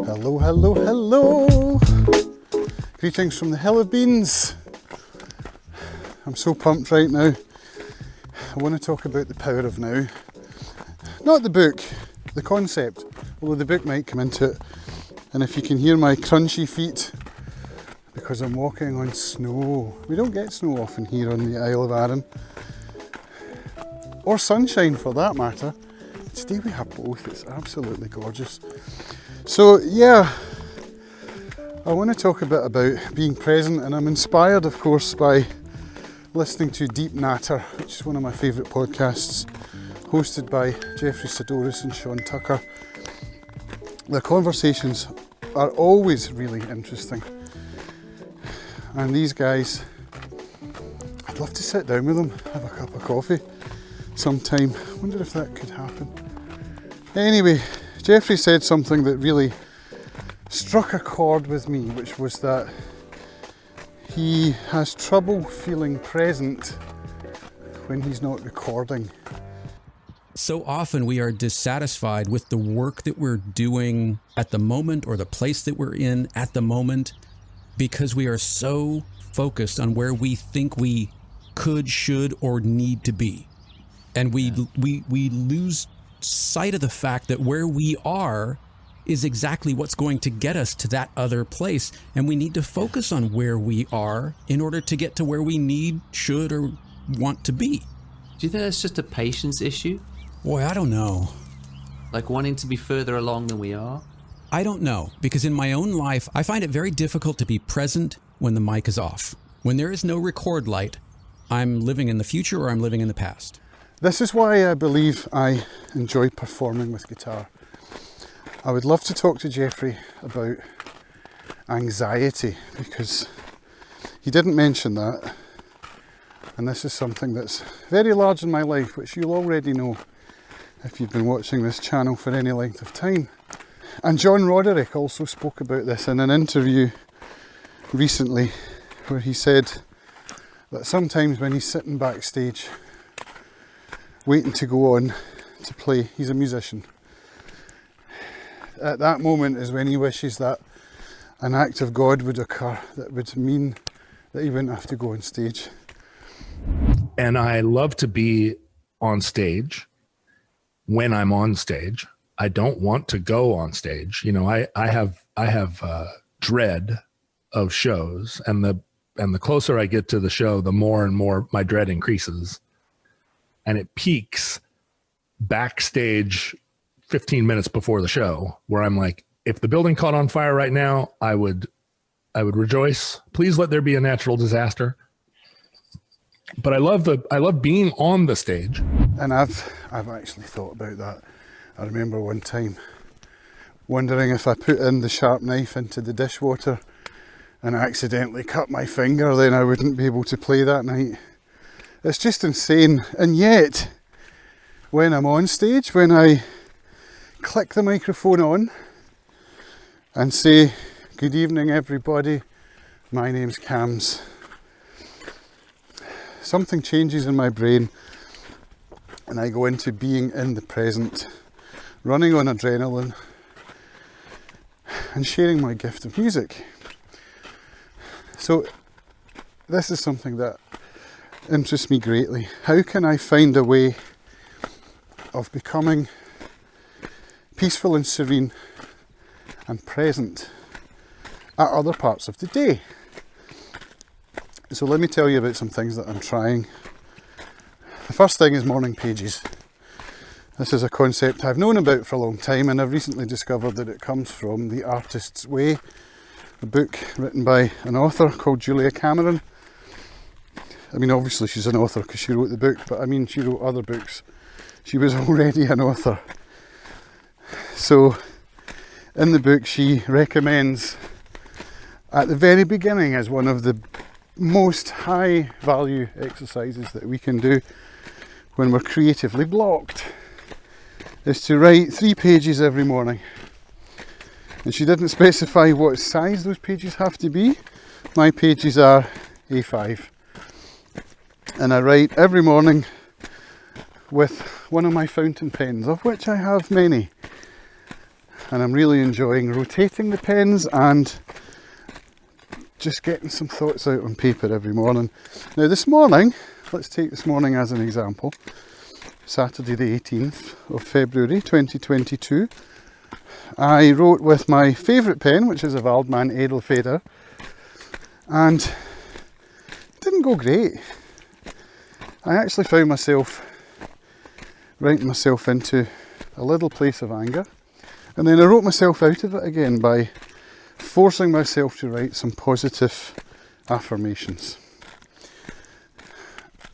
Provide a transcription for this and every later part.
Hello, hello, hello. Greetings from the Hill of Beans. I'm so pumped right now. I want to talk about the power of now. Not the book, the concept, although the book might come into it. And if you can hear my crunchy feet, because I'm walking on snow. We don't get snow often here on the Isle of Arran. Or sunshine for that matter. Today we have both, it's absolutely gorgeous. So yeah, I want to talk a bit about being present, and I'm inspired of course by listening to Deep Natter, which is one of my favourite podcasts, hosted by Jeffrey Sadoris and Sean Tucker. Their conversations are always really interesting. And these guys, I'd love to sit down with them, have a cup of coffee sometime. I wonder if that could happen. Anyway, Jeffrey said something that really struck a chord with me, which was that he has trouble feeling present when he's not recording. So often we are dissatisfied with the work that we're doing at the moment or the place that we're in at the moment because we are so focused on where we think we could, should, or need to be. And we lose sight of the fact that where we are is exactly what's going to get us to that other place. And we need to focus on where we are in order to get to where we need, should, or want to be. Do you think that's just a patience issue? Boy, I don't know. Like wanting to be further along than we are? I don't know, because in my own life, I find it very difficult to be present when the mic is off. When there is no record light, I'm living in the future or I'm living in the past. This is why I believe I enjoy performing with guitar. I would love to talk to Jeffrey about anxiety, because he didn't mention that. And this is something that's very large in my life, which you'll already know if you've been watching this channel for any length of time. And John Roderick also spoke about this in an interview recently, where he said that sometimes when he's sitting backstage waiting to go on to play, he's a musician, at that moment is when he wishes that an act of God would occur that would mean that he wouldn't have to go on stage. And I love to be on stage when I'm on stage. I don't want to go on stage. You know, I have dread of shows, and the closer I get to the show, the more and more my dread increases. And it peaks backstage 15 minutes before the show, where I'm like, if the building caught on fire right now, I would rejoice. Please let there be a natural disaster. But I love being on the stage. And I've actually thought about that. I remember one time wondering if I put in the sharp knife into the dishwater and accidentally cut my finger, then I wouldn't be able to play that night. It's just insane. And yet, when I'm on stage, when I click the microphone on and say, "Good evening everybody, my name's Cams," something changes in my brain and I go into being in the present, running on adrenaline and sharing my gift of music. So this is something that interests me greatly. How can I find a way of becoming peaceful and serene and present at other parts of the day? So let me tell you about some things that I'm trying. The first thing is morning pages. This is a concept I've known about for a long time, and I've recently discovered that it comes from The Artist's Way, a book written by an author called Julia Cameron. I mean, obviously she's an author because she wrote the book, but I mean, she wrote other books. She was already an author. So in the book she recommends, at the very beginning, as one of the most high value exercises that we can do when we're creatively blocked, is to write 3 pages every morning. And she didn't specify what size those pages have to be. My pages are A5. And I write every morning with one of my fountain pens, of which I have many. and I'm really enjoying rotating the pens and just getting some thoughts out on paper every morning. Now this morning, let's take this morning as an example, Saturday the 18th of February 2022. I wrote with my favourite pen, which is a Waldmann Edelfeder, and it didn't go great. I actually found myself writing myself into a little place of anger, and then I wrote myself out of it again by forcing myself to write some positive affirmations.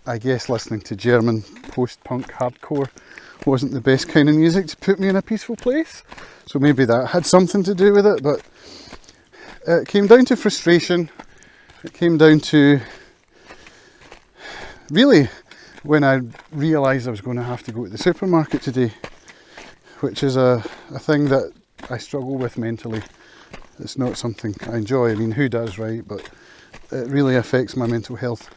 I guess listening to German post-punk hardcore wasn't the best kind of music to put me in a peaceful place, so maybe that had something to do with it, but it came down to frustration. It came down to really when I realised I was going to have to go to the supermarket today, which is a thing that I struggle with mentally. It's not something I enjoy. I mean, who does, right? But it really affects my mental health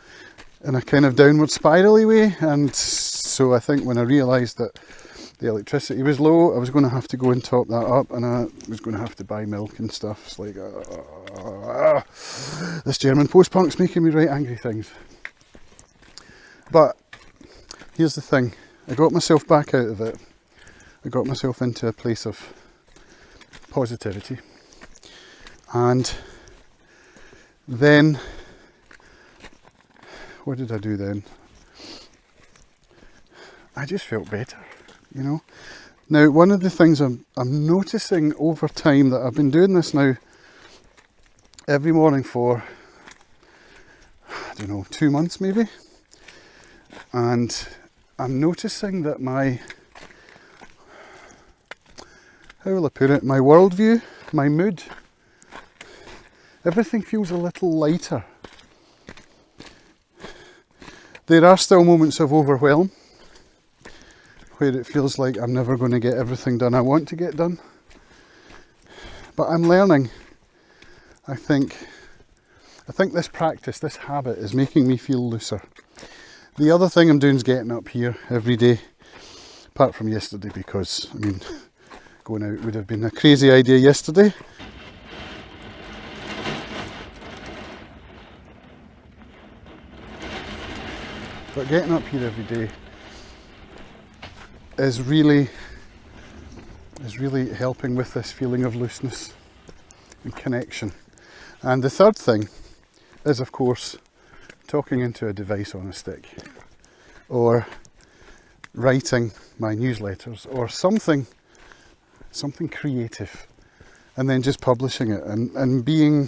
in a kind of downward spirally way. And so I think when I realised that the electricity was low, I was going to have to go and top that up, and I was going to have to buy milk and stuff. It's like, this German post-punk's making me write angry things. But here's the thing, I got myself back out of it. I got myself into a place of positivity. And then, what did I do then? I just felt better, you know. Now, one of the things I'm noticing over time, that I've been doing this now every morning for, I don't know, 2 months maybe. And I'm noticing that my, how will I put it, my worldview, my mood, everything feels a little lighter. There are still moments of overwhelm where it feels like I'm never going to get everything done I want to get done. But I'm learning. I think this practice, this habit is making me feel looser. The other thing I'm doing is getting up here every day, apart from yesterday, because, I mean, going out would have been a crazy idea yesterday. But getting up here every day is really helping with this feeling of looseness and connection. And the third thing is, of course, talking into a device on a stick, or writing my newsletters, or something creative, and then just publishing it and being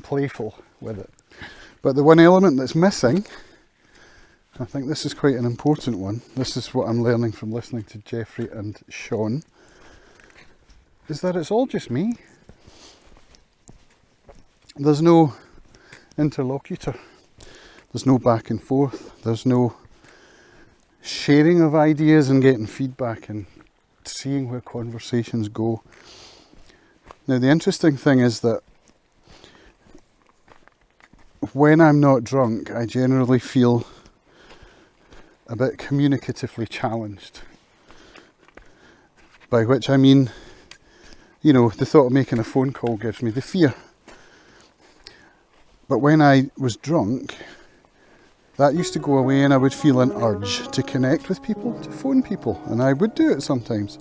playful with it. But the one element that's missing, I think this is quite an important one, this is what I'm learning from listening to Jeffrey and Sean, is that it's all just me. There's no interlocutor, there's no back and forth, there's no sharing of ideas and getting feedback and seeing where conversations go. Now, the interesting thing is that when I'm not drunk, I generally feel a bit communicatively challenged, by which I mean, you know, the thought of making a phone call gives me the fear. But when I was drunk, that used to go away and I would feel an urge to connect with people, to phone people, and I would do it sometimes.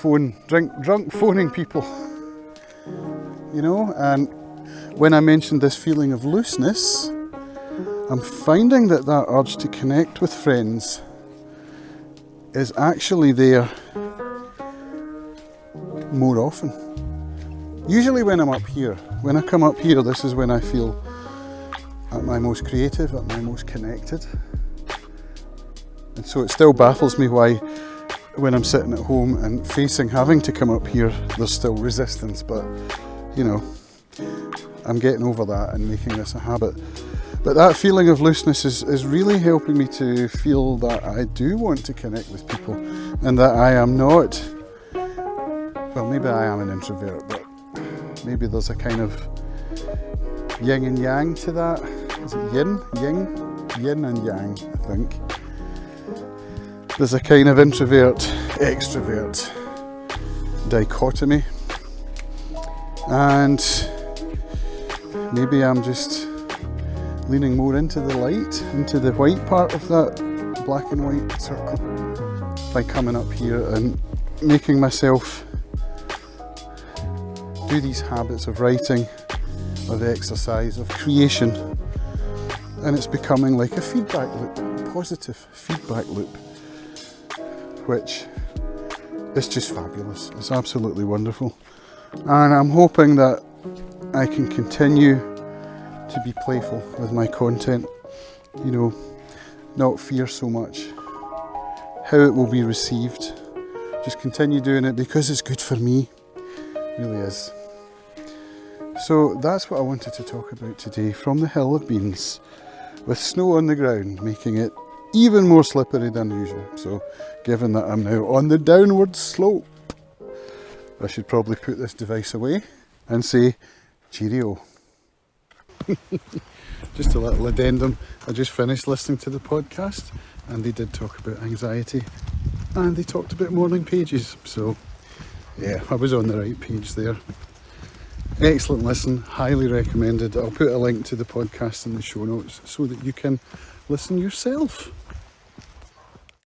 Drunk phoning people, you know. And when I mentioned this feeling of looseness, I'm finding that urge to connect with friends is actually there more often. Usually when I'm up here, when I come up here, this is when I feel at my most creative, at my most connected. And so it still baffles me why, when I'm sitting at home and facing having to come up here, there's still resistance. But, you know, I'm getting over that and making this a habit. But that feeling of looseness is really helping me to feel that I do want to connect with people, and that I am not, well, maybe I am an introvert, but maybe there's a kind of yin and yang to that. Is it yin? Yin and yang, I think. There's a kind of introvert, extrovert dichotomy, and maybe I'm just leaning more into the light, into the white part of that black and white circle by coming up here and making myself do these habits of writing, of exercise, of creation, and it's becoming like a feedback loop, a positive feedback loop, which is just fabulous. It's absolutely wonderful, and I'm hoping that I can continue to be playful with my content, you know, not fear so much how it will be received. Just continue doing it because it's good for me, it really is. So that's what I wanted to talk about today from the Hill of Beans, with snow on the ground, making it even more slippery than usual. So given that I'm now on the downward slope, I should probably put this device away and say cheerio. Just a little addendum, I just finished listening to the podcast and they did talk about anxiety and they talked about morning pages, so yeah, I was on the right page there. Excellent listen, highly recommended. I'll put a link to the podcast in the show notes so that you can listen yourself.